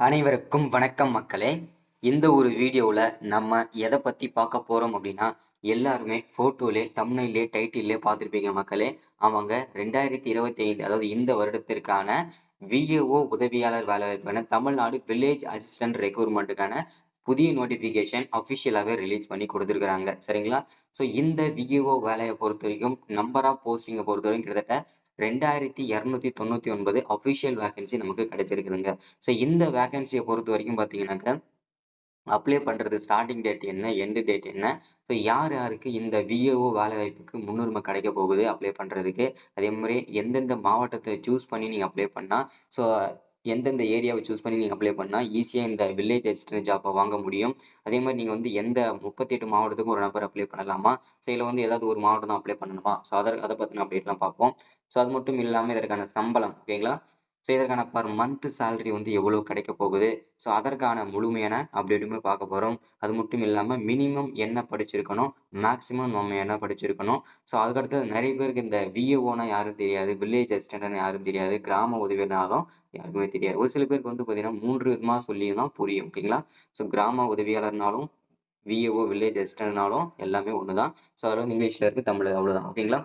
அனைவருக்கும் வணக்கம் மக்களே. இந்த ஒரு வீடியோல நம்ம எதை பத்தி பார்க்க போறோம் அப்படின்னா, எல்லாருமே போட்டோலே தம்ப்நெயிலே டைட்டிலே பார்த்திருப்பீங்க மக்களே. அவங்க 2025 அதாவது இந்த வருடத்திற்கான விஏஓ உதவியாளர் வேலைவாய்ப்பான தமிழ்நாடு வில்லேஜ் அசிஸ்டன்ட் ரெக்ரூட்மெண்ட்டுக்கான புதிய நோட்டிபிகேஷன் அபிஷியலாவே ரிலீஸ் பண்ணி கொடுத்துருக்காங்க. சரிங்களா? ஸோ இந்த விஏஓ வேலையை பொறுத்த வரைக்கும் நம்பர் ஆஃப் போஸ்டிங்கை பொறுத்த வரைக்கும் கிட்டத்தட்ட 2299 அபிஷியல் வேகன்சி நமக்கு கிடைச்சிருக்குதுங்க. ஸோ இந்த வேகன்சியை பொறுத்த வரைக்கும் பார்த்தீங்கன்னாக்க அப்ளை பண்றது ஸ்டார்டிங் டேட் என்ன, எண்டு டேட் என்ன, ஸோ யார் யாருக்கு இந்த விஏஓ வேலை வாய்ப்புக்கு முன்னுரிமை கிடைக்க போகுது அப்ளை பண்றதுக்கு, அதே மாதிரி எந்தெந்த மாவட்டத்தை சூஸ் பண்ணி நீங்க அப்ளை பண்ணா, ஸோ எந்தெந்த ஏரியாவை சூஸ் பண்ணி நீங்க அப்ளை பண்ணா ஈஸியா இந்த வில்லேஜ் அசிஸ்டன்ட் ஜாப்பை வாங்க முடியும். அதே மாதிரி நீங்க வந்து எந்த 38 மாவட்டத்துக்கும் ஒரு நபர் அப்ளை பண்ணலாமா, ஸோ இதுல வந்து ஏதாவது ஒரு மாவட்டம் தான் அப்ளை பண்ணணுமா, ஸோ அதை பத்தின அப்டேட்லாம் பார்ப்போம். ஸோ அது மட்டும் இல்லாம இதற்கான சம்பளம் ஓகேங்களா, ஸோ இதற்கான பர் மந்த் சேலரி வந்து எவ்வளவு கிடைக்க போகுது, ஸோ அதற்கான முழுமையான அப்டேட்டுமே பார்க்க போறோம். அது மட்டும் இல்லாம மினிமம் என்ன படிச்சிருக்கணும், மேக்சிமம் நம்ம என்ன படிச்சிருக்கணும். ஸோ அதுக்கடுத்து நிறைய பேருக்கு இந்த விஏஓனா யாரும் தெரியாது, வில்லேஜ் அசிஸ்டன்ட்னா யாரும் தெரியாது, கிராம உதவியாளரும் யாருக்குமே தெரியாது. ஒரு சில பேருக்கு வந்து பார்த்தீங்கன்னா 3 விதமா சொல்லியும் தான் புரியும் ஓகேங்களா. ஸோ கிராம உதவியாளர்னாலும் விஏஓ வில்லேஜ் அசிஸ்டன்ட்னாலும் எல்லாமே ஒண்ணுதான். ஸோ அதில் வந்து இங்கிலீஷ்ல இருக்கு, தமிழ் அவ்வளவுதான் ஓகேங்களா.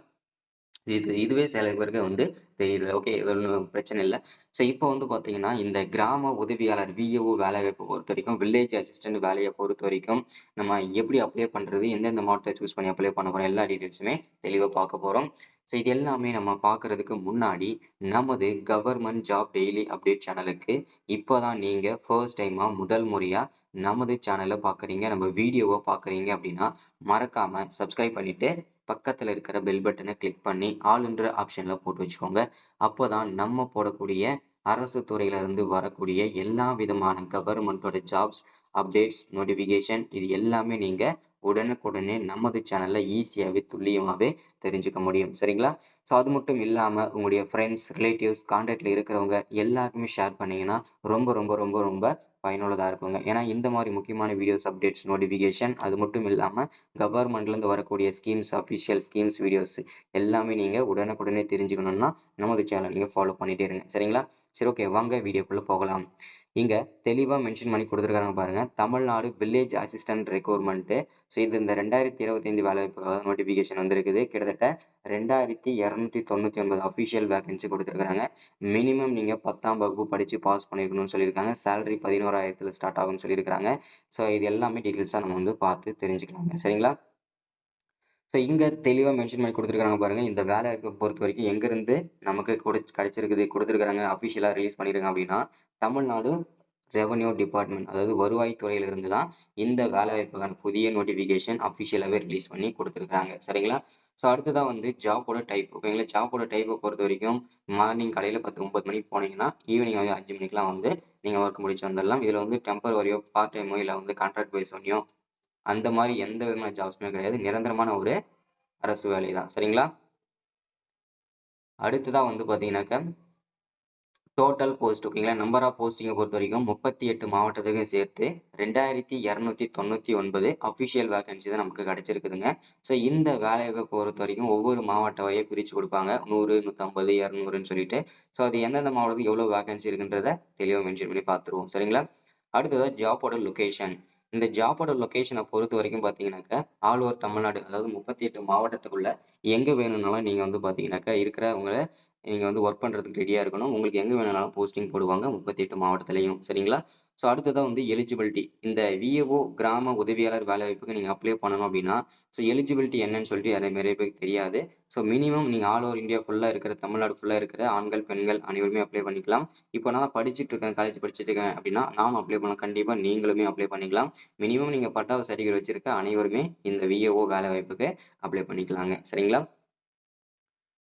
இதுவே சில பேருக்கு வந்து தெரியல. ஓகே, இது ஒன்றும் பிரச்சனை இல்லை. ஸோ இப்போ வந்து பார்த்தீங்கன்னா இந்த கிராம உதவியாளர் விஏஓ வேலை வாய்ப்பை பொறுத்த வரைக்கும், வில்லேஜ் அசிஸ்டன்ட் வேலையை பொறுத்த வரைக்கும் நம்ம எப்படி அப்ளை பண்றது, எந்தெந்த மாவட்டத்தை சூஸ் பண்ணி அப்ளை பண்ண போறோம், எல்லா டீட்டெயில்ஸுமே தெளிவாக பார்க்க போறோம். ஸோ இது எல்லாமே நம்ம பார்க்கறதுக்கு முன்னாடி நமது கவர்மெண்ட் ஜாப் டெய்லி அப்டேட் சேனலுக்கு இப்போதான் நீங்க ஃபர்ஸ்ட் டைமா முதல் முறையா நமது சேனலை பார்க்குறீங்க, நம்ம வீடியோவை பார்க்குறீங்க அப்படின்னா மறக்காம சப்ஸ்கிரைப் பண்ணிட்டு பக்கத்துல இருக்கிற பெல் பட்டனை கிளிக் பண்ணி ஆல் என்ற ஆப்ஷன்ல போட்டு வச்சுக்கோங்க. அப்போதான் நம்ம போடக்கூடிய அரசு துறையில இருந்து வரக்கூடிய எல்லா விதமான கவர்மெண்டோட ஜாப்ஸ் அப்டேட்ஸ் நோட்டிபிகேஷன் இது எல்லாமே நீங்க உடனுக்குடனே நமது சேனல்ல ஈஸியாவே துல்லியமாவே தெரிஞ்சுக்க முடியும். சரிங்களா? ஸோ அது மட்டும் இல்லாம உங்களுடைய ஃப்ரெண்ட்ஸ் ரிலேட்டிவ்ஸ் கான்டாக்ட்ல இருக்கிறவங்க எல்லாருக்குமே ஷேர் பண்ணீங்கன்னா ரொம்ப ரொம்ப ரொம்ப ரொம்ப பயனுள்ளதா இருக்குங்க. ஏன்னா இந்த மாதிரி முக்கியமான வீடியோஸ் அப்டேட்ஸ் நோட்டிபிகேஷன் அது மட்டும் இல்லாம கவர்மெண்ட்ல இருந்து வரக்கூடிய ஸ்கீம்ஸ் அஃபிஷியல் ஸ்கீம்ஸ் வீடியோஸ் எல்லாமே நீங்க உடனுக்குடனே தெரிஞ்சுக்கணும்னா நமது சேனல் நீங்க ஃபாலோ பண்ணிட்டே இருங்க. சரிங்களா? சரி, ஓகே, வாங்க வீடியோக்குள்ள போகலாம். இங்க தெளிவா மென்ஷன் பண்ணி கொடுத்துருக்காங்க பாருங்க, Tamil Nadu village assistant recruitment. So இது இந்த 2025 வேலைவாய்ப்புக்காக நோட்டிபிகேஷன் வந்திருக்குது. கிட்டத்தட்ட 2299 அஃபிஷியல் வேகன்சி கொடுத்துருக்காங்க. மினிமம் நீங்க 10ஆம் வகுப்பு படிச்சு பாஸ் பண்ணிருக்கணும்னு சொல்லியிருக்காங்க. சேலரி 11,000 ஸ்டார்ட் ஆகும்னு சொல்லியிருக்காங்க. ஸோ இது எல்லாமே டீட்டெயில்ஸா நம்ம வந்து பார்த்து தெரிஞ்சுக்கலாங்க. சரிங்களா? ஸோ இங்க தெளிவா மென்ஷன் பண்ணி கொடுத்துருக்காங்க பாருங்க, இந்த வேலையை பொறுத்த வரைக்கும் எங்க இருந்து நமக்கு கிடைச்சிருக்குது கொடுத்துருக்காங்க, அபிஷியலா ரிலீஸ் பண்ணிருக்காங்க அப்படின்னா தமிழ்நாடு ரெவன்யூ டிபார்ட்மெண்ட் அதாவது வருவாய் துறையில இருந்து தான் இந்த வேலை வாய்ப்புக்கான புதிய நோட்டிபிகேஷன் அபிஷியலாவே ரிலீஸ் பண்ணி கொடுத்துருக்காங்க. சரிங்களா? ஸோ அடுத்ததான் வந்து ஜாப்போட டைப் ஓகேங்களா. ஜாப்போட டைப்பை பொறுத்த வரைக்கும் மார்னிங் காலையில 10-9 மணிக்கு போனீங்கன்னா ஈவினிங் வந்து 5 மணிக்கெல்லாம் வந்து நீங்க ஒர்க் முடிச்சு வந்துடலாம். இதுல வந்து டெம்பரவரியோ பார்ட் டைமோ இல்லை வந்து கான்ட்ராக்ட் பேஸ் பண்ணியோ அந்த மாதிரி எந்த விதமான ஜாப்ஸுமே கிடையாது. நிரந்தரமான ஒரு அரசு வேலை தான். சரிங்களா? அடுத்ததா வந்து பாத்தீங்கன்னாக்கா டோட்டல் போஸ்ட் ஓகேங்களா. நம்பர் ஆஃப் போஸ்டிங்கை பொறுத்த வரைக்கும் 38 மாவட்டத்துக்கும் சேர்த்து 2299 அபிஷியல் வேகன்சி தான் நமக்கு கிடைச்சிருக்குதுங்க. ஸோ இந்த வேலையை பொறுத்த வரைக்கும் ஒவ்வொரு மாவட்ட வரையும் பிரிச்சு கொடுப்பாங்க, 100 150 200ன்னு சொல்லிட்டு. ஸோ அது எந்தெந்த மாவட்டத்துக்கு எவ்வளவு வேகன்சி இருக்குன்றத தெளிவாக மென்ஷன் பண்ணி பார்த்துருவோம். சரிங்களா? அடுத்ததா ஜாப்போட லொகேஷன். இந்த ஜாப்போட லொகேஷனை பொறுத்த வரைக்கும் பாத்தீங்கன்னாக்கா ஆல் ஓவர் தமிழ்நாடு அதாவது 38 மாவட்டத்துக்குள்ள எங்க வேணும்னாலும் நீங்க வந்து பாத்தீங்கன்னாக்கா இருக்கிறவங்க நீங்க வந்து ஒர்க் பண்றதுக்கு ரெடியா இருக்கணும். உங்களுக்கு எங்க வேணும்னாலும் போஸ்டிங் போடுவாங்க 38 மாவட்டத்திலையும். சரிங்களா? ஸோ அடுத்ததா வந்து எலிஜிபிலிட்டி. இந்த விஏஓ கிராம உதவியாளர் வேலைவாய்ப்புக்கு நீங்க அப்ளை பண்ணணும் அப்படின்னா ஸோ எலிஜிபிலிட்டி என்னன்னு சொல்லிட்டு நிறைய பேருக்கு தெரியாது. ஸோ மினிமம் நீங்க ஆல் ஓவர் இந்தியா ஃபுல்லா இருக்கிற தமிழ்நாடு ஃபுல்லா இருக்கிற ஆண்கள் பெண்கள் அனைவருமே அப்ளை பண்ணிக்கலாம். இப்போ நான் படிச்சுட்டு இருக்கேன், காலேஜ் படிச்சுட்டு இருக்கேன் அப்படின்னா நானும் அப்ளை பண்ணலாம். கண்டிப்பா நீங்களுமே அப்ளை பண்ணிக்கலாம். மினிமம் நீங்க பட்டாவு சர்டிஃபிகேட் வச்சிருக்க அனைவருமே இந்த விஏஓ வேலை வாய்ப்புக்கு அப்ளை பண்ணிக்கலாங்க. சரிங்களா?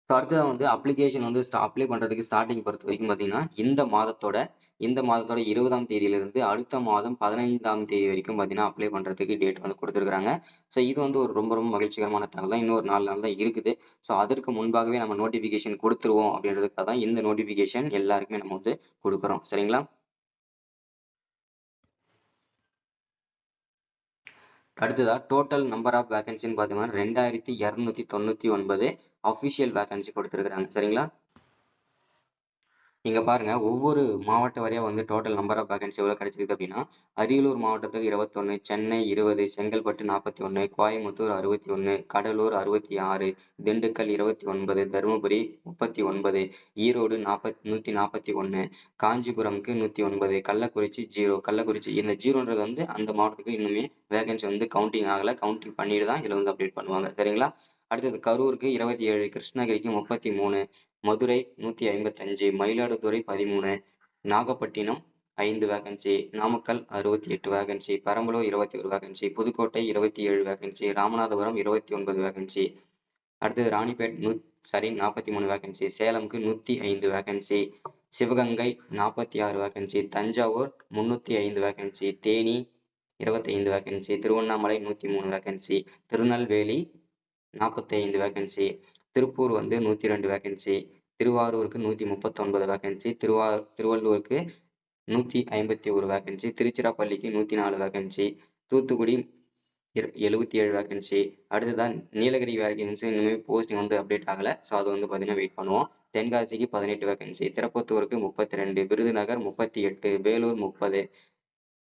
ஸோ அடுத்தது வந்து அப்ளிகேஷன் வந்து அப்ளை பண்றதுக்கு ஸ்டார்டிங் பொறுத்த வரைக்கும் பார்த்தீங்கன்னா இந்த மாதத்தோட 20ஆம் தேதியிலிருந்து அடுத்த மாதம் 15ஆம் தேதி வரைக்கும் பார்த்தீங்கன்னா அப்ளை பண்றதுக்கு டேட் வந்து கொடுத்துருக்காங்க. ஸோ இது வந்து ஒரு ரொம்ப ரொம்ப மகிழ்ச்சிகரமான தகவல் தான். இன்னும் ஒரு 4 நாள் தான் இருக்குது. ஸோ அதற்கு முன்பாகவே நம்ம நோட்டிபிகேஷன் கொடுத்துருவோம் அப்படின்றதுக்காக தான் இந்த நோட்டிபிகேஷன் எல்லாருக்குமே நம்ம வந்து கொடுக்குறோம். சரிங்களா? அடுத்ததா டோட்டல் நம்பர் ஆஃப் வேகன்சின்னு பார்த்தீங்கன்னா 2299 அஃபிஷியல் வேகன்சி கொடுத்துருக்காங்க. சரிங்களா? இங்க பாருங்க ஒவ்வொரு மாவட்ட வாரியா வந்து டோட்டல் நம்பர் ஆஃப் வேகன்சி எவ்வளவு கிடைச்சிருக்கு அப்படின்னா அரியலூர் மாவட்டத்துக்கு 21, சென்னை 20, செங்கல்பட்டு 41, கோயம்புத்தூர் 61, கடலூர் 66, திண்டுக்கல் 29, தருமபுரி 39, ஈரோடு 141, காஞ்சிபுரம்க்கு 109, கள்ளக்குறிச்சி 0. கள்ளக்குறிச்சி இந்த ஜீரோன்றது வந்து அந்த மாவட்டத்துக்கு இன்னுமே வேகன்சி வந்து கவுண்டிங் ஆகல, கவுண்டிங் பண்ணிட்டு தான் இதுல வந்து அப்டேட் பண்ணுவாங்க. சரிங்களா? அடுத்தது கரூருக்கு 27, கிருஷ்ணகிரிக்கு 33, Madurai 155, Mayiladuthurai 13, Nagapattinam 5 vacancy, Namakkal 68 vacancy, Perambalur 21 vacancy, Pudukkottai 27 vacancy, Ramanathapuram 29 vacancy. அடுத்தது ராணிப்பேட் 43 வேகன்சி, சேலம்க்கு 105 vacancy, Sivaganga 46 vacancy, Thanjavur 305 vacancy, Theni 25 vacancy, Tiruvannamalai 103 vacancy, Tirunelveli 45 vacancy, Tiruppur வந்து 102 வேகன்சி, திருவாரூருக்கு 139 வேகன்சி, திருவள்ளூருக்கு 151 வேகன்சி, திருச்சிராப்பள்ளிக்கு 104 வேகன்சி, தூத்துக்குடி 77 வேகன்சி. அடுத்ததான் நீலகிரி வேகன்சி இன்னுமே போஸ்டிங் வந்து அப்டேட் ஆகல. ஸோ அது வந்து பார்த்தீங்கன்னா வெயிட் பண்ணுவோம். தென்காசிக்கு 18 வேகன்சி, திருப்பத்தூருக்கு 32, விருதுநகர் 38, வேலூர் 30,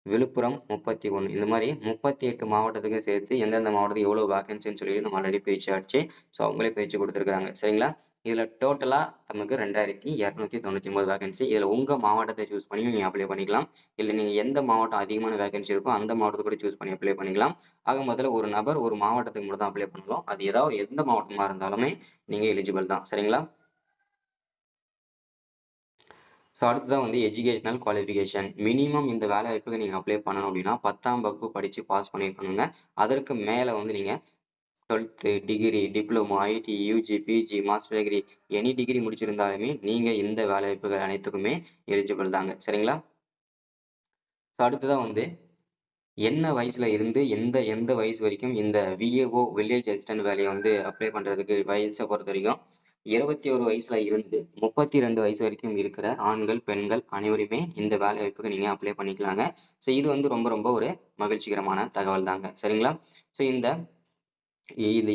விழுப்புரம் 31. இந்த மாதிரி 38 மாவட்டத்துக்கு சேர்த்து எந்தெந்த மாவட்டத்துக்கு எவ்வளவு வேகன்சின்னு சொல்லி நம்ம ஆல்ரெடி பிரிச்சு ஆச்சு. ஸோ அவங்களே பிரிச்சு கொடுத்துருக்காங்க. சரிங்களா? இதுல டோட்டலா நமக்கு 2299 வேகன்சி. இதுல உங்க மாவட்டத்தை சூஸ் பண்ணி நீங்க அப்ளை பண்ணிக்கலாம். இல்ல நீங்க எந்த மாவட்டம் அதிகமான வேகன்சி இருக்கோ அந்த மாவட்டத்தை கூட சூஸ் பண்ணி அப்ளை பண்ணிக்கலாம். ஆக முதல்ல ஒரு நபர் ஒரு மாவட்டத்துக்கு மட்டும் தான் அப்ளை பண்ணலாம். அது ஏதாவது எந்த மாவட்டமா இருந்தாலுமே நீங்க எலிஜிபிள் தான். சரிங்களா? ஸோ அடுத்ததான் வந்து எஜுகேஷனல் குவாலிஃபிகேஷன். மினிமம் இந்த வேலை வாய்ப்புக்கு நீங்க அப்ளை பண்ணணும் அப்படின்னா 10ஆம் வகுப்பு படிச்சு பாஸ் பண்ணியிருக்கணுங்க. அதற்கு மேல வந்து நீங்க 12th degree, diploma, IT, UG, PG, master degree any degree முடிச்சிருந்தாலுமே நீங்க இந்த வேலை வாய்ப்புகள் அனைத்துக்குமே எலிஜிபிள் தாங்க. சரிங்களா? ஸோ அடுத்ததான் வந்து என்ன வயசுல இருந்து எந்த எந்த வயசு வரைக்கும் இந்த விஏஓ வில்லேஜ் அசிஸ்டன்ட் வேலையை வந்து அப்ளை பண்றதுக்கு வயசை பொறுத்த வரைக்கும் 21 வயசுல இருந்து 32 வயசு வரைக்கும் இருக்கிற ஆண்கள் பெண்கள் அனைவருமே இந்த வேலை வாய்ப்புக்கு நீங்க அப்ளை பண்ணிக்கலாங்க. ஸோ இது வந்து ரொம்ப ரொம்ப ஒரு மகிழ்ச்சிகரமான தகவல் தாங்க. சரிங்களா? ஸோ இந்த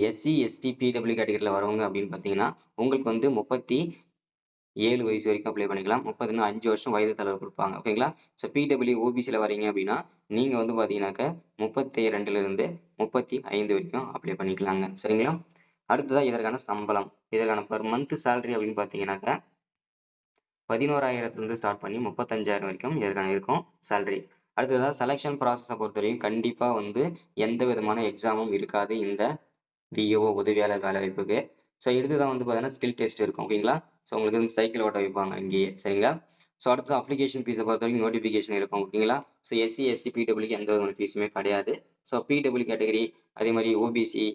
எஸ்சி எஸ்டி பிடபிள்யூ கேட்டகரியில வரவங்க அப்படின்னு பார்த்தீங்கன்னா உங்களுக்கு வந்து 37 வயசு வரைக்கும் அப்ளை பண்ணிக்கலாம். 30ன்னா 5 வருஷம் வயது தளர்வு கொடுப்பாங்க. ஓகேங்களா? ஸோ பிடபிள்யூ ஓபிசியில் வரீங்க அப்படின்னா நீங்க வந்து பார்த்தீங்கன்னாக்க 32ல இருந்து 35 வரைக்கும் அப்ளை பண்ணிக்கலாங்க. சரிங்களா? அடுத்ததா இதற்கான சம்பளம், இதற்கான பர் மந்த் சேலரி அப்படின்னு பார்த்தீங்கன்னாக்க 11,000 இருந்து ஸ்டார்ட் பண்ணி 35,000 வரைக்கும் இதற்கான இருக்கும் சேலரி. அடுத்ததா செலெக்ஷன் ப்ராசஸை பொறுத்தவரைக்கும் கண்டிப்பா வந்து எந்த விதமான எக்ஸாமும் இருக்காது இந்த விஏஓ உதவியாளர் வேலை வாய்ப்புக்கு. ஸோ இதுதான் வந்து பார்த்தீங்கன்னா ஸ்கில் டெஸ்ட் இருக்கும். ஓகேங்களா? ஸோ உங்களுக்கு வந்து சைக்கிள் ஓட்ட வைப்பாங்க இங்கேயே. சரிங்களா? ஸோ அடுத்து அப்ளிகேஷன் ஃபீஸை பொறுத்த வரைக்கும் நோட்டிஃபிகேஷன் இருக்கும். ஓகேங்களா? ஸோ எஸ்சி எஸ்சி பிடபிள்யூக்கு எந்த விதமான ஃபீஸுமே கிடையாது. ஸோ பிடபிள்யூ கேட்டகரி அதே மாதிரி ஓபிசி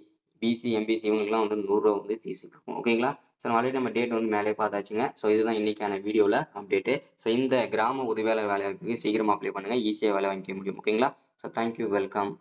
பிசி எம்பிசி இவங்களுக்குலாம் வந்து 100 ரூபா வந்து ஃபீஸ் இருக்கும். ஓகேங்களா? ஸோ ஆல்ரெடி நம்ம டேட் வந்து மேலே பார்த்தாச்சுங்க. ஸோ இதுதான் இன்னைக்கான வீடியோவில் அப்டேட்டு. ஸோ இந்த கிராம உதவியாளர் வேலை வாய்ப்புக்கு சீக்கிரமா அப்ளை பண்ணுங்க. ஈஸியாக வேலை வாங்கிக்க முடியும். ஓகேங்களா? So thank you, welcome.